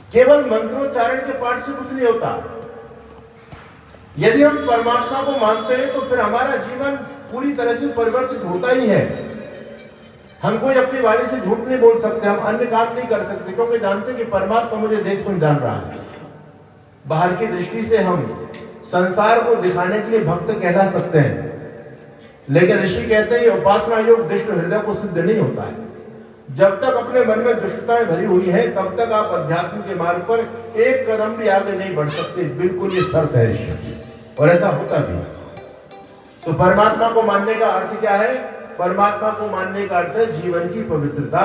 केवल मंत्रोच्चारण के पाठ से कुछ नहीं होता। यदि हम परमात्मा को मानते हैं तो फिर हमारा जीवन पूरी तरह से परिवर्तित होता ही है। हम कोई अपनी वाणी से झूठ नहीं बोल सकते, हम अन्य काम नहीं कर सकते, क्योंकि जानते कि परमात्मा मुझे देख सुन जान रहा है। बाहर की दृष्टि से हम संसार को दिखाने के लिए भक्त कहला सकते हैं, लेकिन ऋषि कहते हैं उपासना योग दुष्ट हृदय को सिद्ध नहीं होता है। जब तक अपने मन में दुष्टताएं भरी हुई है तब तक आप अध्यात्म के मार्ग पर एक कदम भी आगे नहीं बढ़ सकते। बिल्कुल ये शर्त है ऋषि, और ऐसा होता भी। तो परमात्मा को मानने का अर्थ क्या है? परमात्मा को मानने का अर्थ है जीवन की पवित्रता।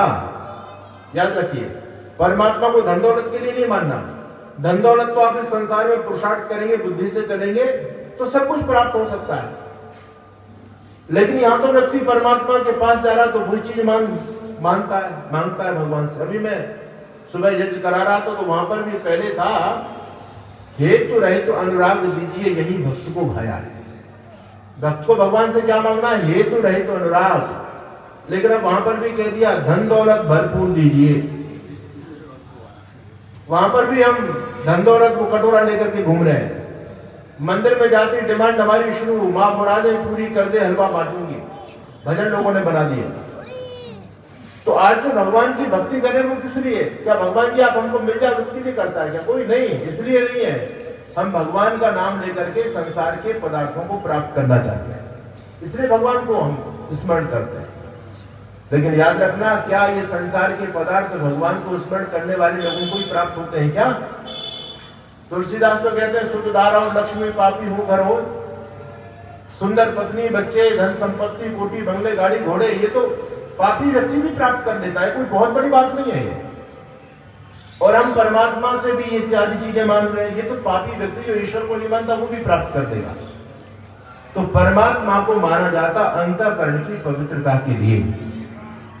याद रखिए, परमात्मा को धन दौलत के लिए नहीं मानना। धन दौलत तो आप इस संसार में पुरुषार्थ करेंगे, बुद्धि से चलेंगे तो सब कुछ प्राप्त हो सकता है, लेकिन यहां तो व्यक्ति परमात्मा के पास जा रहा तो वही चीज मांगता है भगवान से। अभी मैं सुबह यज्ञ करा रहा था तो वहां पर भी पहले था, हेतु रहे तो अनुराग दीजिए यही भक्त को भाया है। भक्त को भगवान से क्या मांगना है? हेतु रहे तो अनुराग। लेकिन अब वहां पर भी कह दिया धन दौलत भरपूर दीजिए। वहां पर भी हम धन दौलत को कटोरा लेकर के घूम रहे हैं। मंदिर में जाती डिमांड हमारी शुरू, मां मुरादें पूरी कर दे हलवा बांटूंगी, भजन लोगों ने बना दिया। तो आज जो भगवान की भक्ति करें वो किस लिए? क्या भगवान जी आप हमको मिल जाए उसके लिए करता है क्या? कोई नहीं, इसलिए नहीं है। हम भगवान का नाम लेकर के संसार के पदार्थों को प्राप्त करना चाहते हैं, इसलिए भगवान को हम स्मरण करते हैं। लेकिन याद रखना, क्या ये संसार के पदार्थ भगवान को स्मरण करने वाले लोगों को ही प्राप्त होते हैं क्या? तुलसीदास तो कहते हैं शुद्ध धारा लक्ष्मी पापी हूं घर हो, सुंदर पत्नी बच्चे धन संपत्ति कोटी बंगले गाड़ी घोड़े, ये तो पापी व्यक्ति भी प्राप्त कर लेता है, कोई बहुत बड़ी बात नहीं है ये। और हम परमात्मा से भी ये सारी चीजें मान रहे हैं, ये तो पापी व्यक्ति जो ईश्वर को नहीं मानता वो भी प्राप्त कर देगा। तो परमात्मा को माना जाता अंतःकरण की पवित्रता के लिए।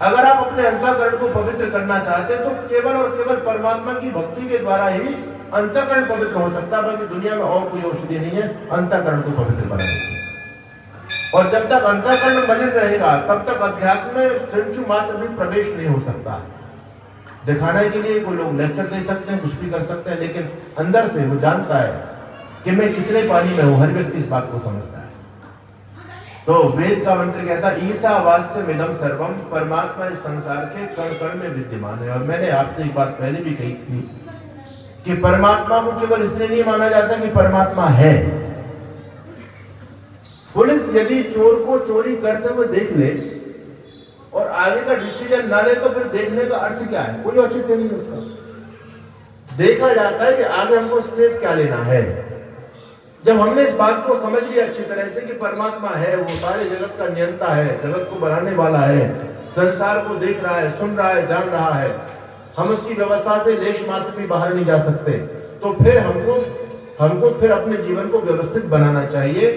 अगर आप अपने अंतःकरण को पवित्र करना चाहते हैं तो केवल और केवल परमात्मा की भक्ति के द्वारा ही अंतःकरण पवित्र हो सकता है, बाकी दुनिया में और कोई औषधि नहीं है अंतःकरण को पवित्र बनाने की। और जब तक अंतःकरण मलिन रहेगा तब तक अध्यात्म में चंचु मात्र भी प्रवेश नहीं हो सकता। दिखाने के लिए कोई लोग लेक्चर दे सकते हैं, कुछ भी कर सकते हैं, लेकिन अंदर से वो जानता है कि मैं कितने पानी में हूं। हर व्यक्ति इस बात को समझता है। तो वेद का मंत्र कहता है ईशावास्यमिदं सर्वम, परमात्मा इस संसार के कण कण में विद्यमान है। और मैंने आपसे एक बात पहले भी कही थी कि परमात्मा को केवल इसलिए नहीं माना जाता कि परमात्मा है। पुलिस यदि चोर को चोरी करते हुए देख ले और आगे का डिसीजन ना ले तो फिर देखने का अर्थ क्या है? कोई औचित्य नहीं उसका। देखा जाता है कि आगे हमको स्टेप क्या लेना है। जब हमने इस बात को समझ लिया अच्छी तरह से कि परमात्मा है, वो सारे जगत का नियंता है, जगत को बनाने वाला है, संसार को देख रहा है, सुन रहा है, जान रहा है, हम उसकी व्यवस्था से लेश मात्र भी बाहर नहीं जा सकते, तो फिर हमको फिर अपने जीवन को व्यवस्थित बनाना चाहिए।